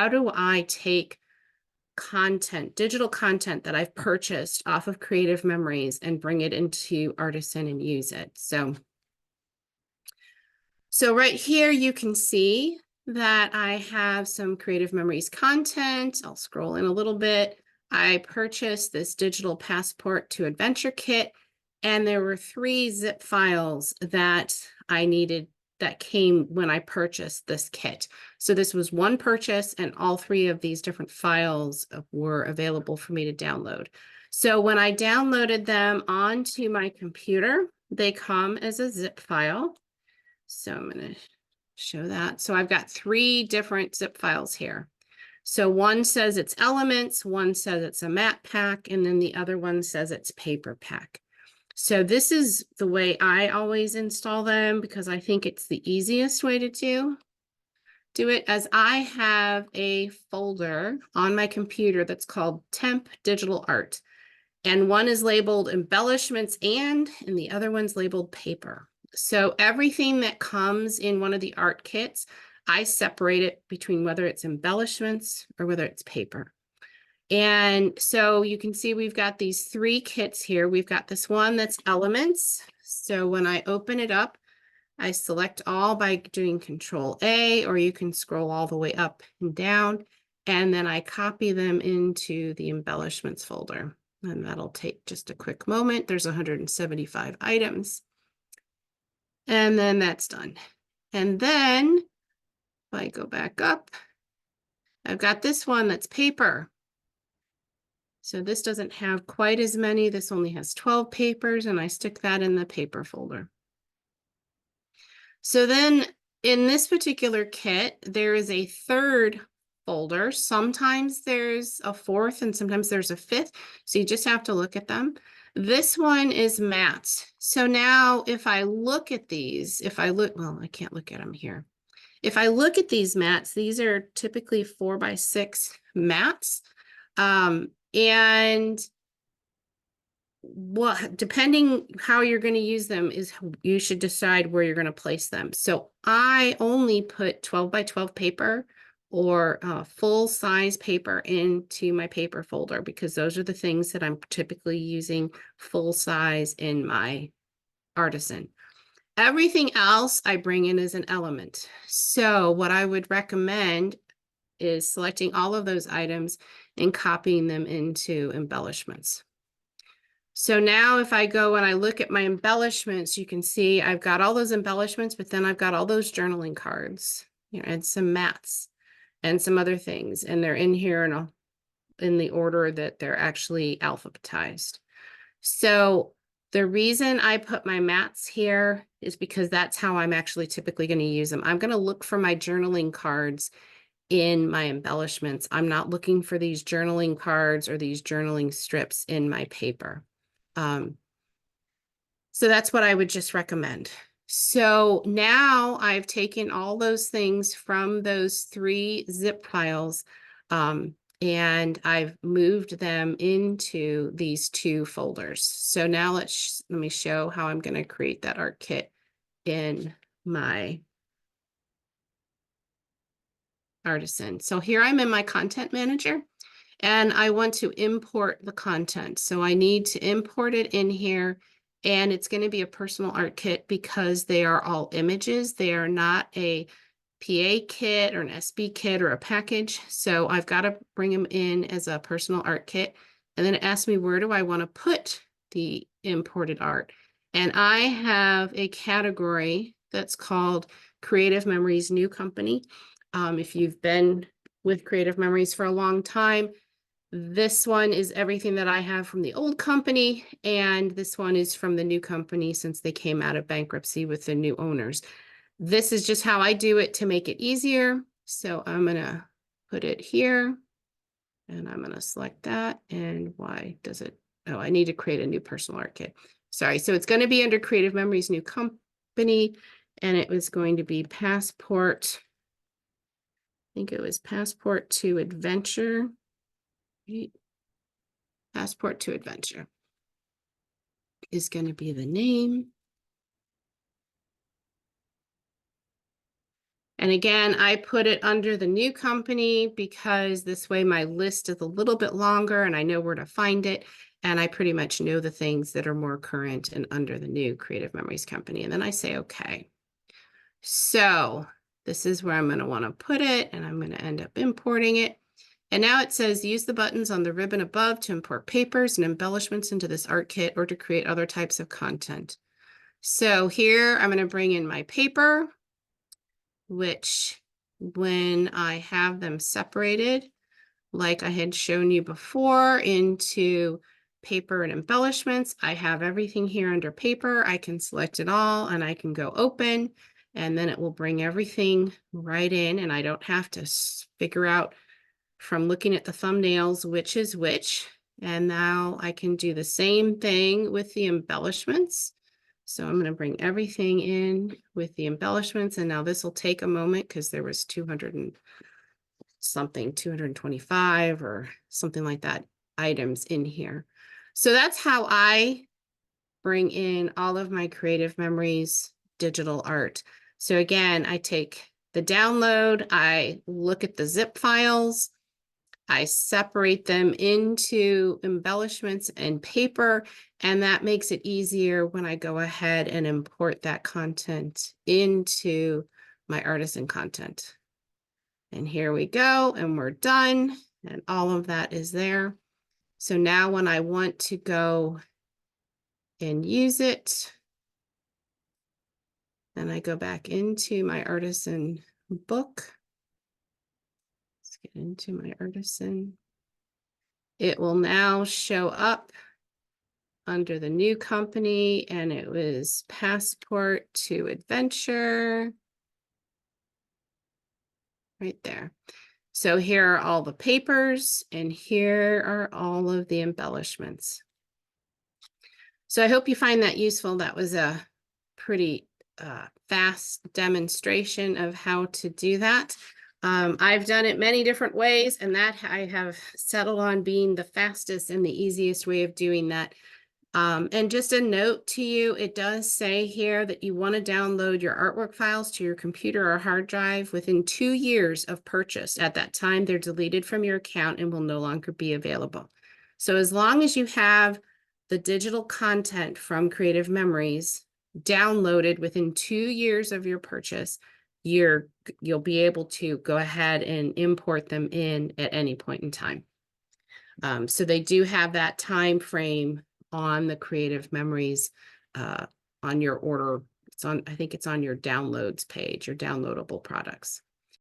how do I take content, digital content that I've purchased off of Creative Memories and bring it into Artisan and use it? So right here, you can see that I have some Creative Memories content. I'll scroll in a little bit. I purchased this digital passport to adventure kit, and there were 3 zip files that I needed that came when I purchased this kit. So this was one purchase, and all 3 of these different files were available for me to download. So when I downloaded them onto my computer, they come as a zip file. So I'm going to show that. So I've got 3 different zip files here. So one says it's elements, one says it's a matte pack, and then the other one says it's paper pack. So this is the way I always install them because I think it's the easiest way to do it, as I have a folder on my computer that's called Temp Digital Art. And one is labeled embellishments and the other one's labeled paper. So everything that comes in one of the art kits, I separate it between whether it's embellishments or whether it's paper. And so you can see we've got these 3 kits here. We've got this one that's elements. So when I open it up, I select all by doing Control A, or you can scroll all the way up and down, and then I copy them into the embellishments folder. And that'll take just a quick moment. There's 175 items. And then that's done. And then if I go back up, I've got this one that's paper. So this doesn't have quite as many. This only has 12 papers, and I stick that in the paper folder. So then in this particular kit, there is a 3rd folder. Sometimes there's a 4th and sometimes there's a 5th. So you just have to look at them. This one is mattes. So now if I look at these, well, I can't look at them here. If I look at these mattes, these are typically 4x6 mattes. And depending how you're going to use them is you should decide where you're going to place them. So I only put 12x12 paper or full size paper into my paper folder because those are the things that I'm typically using full size in my Artisan. Everything else I bring in as an element. So what I would recommend is selecting all of those items and copying them into embellishments. So now if I go and I look at my embellishments, you can see I've got all those embellishments, but then I've got all those journaling cards, and some mattes and some other things. And they're in here in the order that they're actually alphabetized. So the reason I put my mattes here is because that's how I'm actually typically going to use them. I'm going to look for my journaling cards in my embellishments. I'm not looking for these journaling cards or these journaling strips in my paper. So that's what I would just recommend. So now I've taken all those things from those 3 zip files, and I've moved them into these 2 folders. So now let me show how I'm going to create that art kit in my Artisan. So here I'm in my content manager, and I want to import the content. So I need to import it in here, and it's going to be a personal art kit because they are all images. They are not a PA kit or an SB kit or a package. So I've got to bring them in as a personal art kit. And then it asks me, where do I want to put the imported art? And I have a category that's called Creative Memories New Company. If you've been with Creative Memories for a long time, this one is everything that I have from the old company, and this one is from the new company since they came out of bankruptcy with the new owners. This is just how I do it to make it easier. So I'm going to put it here, and I'm going to select that. And why does it? Oh, I need to create a new personal art kit. Sorry. So it's going to be under Creative Memories New Company, and it was going to be Passport. I think it was Passport to Adventure. Passport to Adventure is going to be the name. And again, I put it under the new company because this way my list is a little bit longer and I know where to find it. And I pretty much know the things that are more current and under the new Creative Memories company. And then I say, okay. So this is where I'm going to want to put it, and I'm going to end up importing it. And now it says use the buttons on the ribbon above to import papers and embellishments into this art kit or to create other types of content. So here I'm going to bring in my paper, which when I have them separated, like I had shown you before, into paper and embellishments, I have everything here under paper. I can select it all and I can go open, and then it will bring everything right in, and I don't have to figure out from looking at the thumbnails which is which. And now I can do the same thing with the embellishments. So I'm going to bring everything in with the embellishments, and now this will take a moment because there was 200 and something, 225 or something like that items in here. So that's how I bring in all of my Creative Memories digital art. So again, I take the download, I look at the zip files, I separate them into embellishments and paper, and that makes it easier when I go ahead and import that content into my Artisan content. And here we go, and we're done, and all of that is there. So now when I want to go and use it, then I go back into my Artisan book. Let's get into my Artisan. It will now show up under the new company, and it was Passport to Adventure. Right there. So here are all the papers, and here are all of the embellishments. So I hope you find that useful. That was a pretty fast demonstration of how to do that. I've done it many different ways, and that I have settled on being the fastest and the easiest way of doing that. And just a note to you, it does say here that you want to download your artwork files to your computer or hard drive within 2 years of purchase. At that time, they're deleted from your account and will no longer be available. So as long as you have the digital content from Creative Memories downloaded within 2 years of your purchase, you'll be able to go ahead and import them in at any point in time. So they do have that time frame on the Creative Memories on your order. It's on, I think it's on your downloads page, your downloadable products.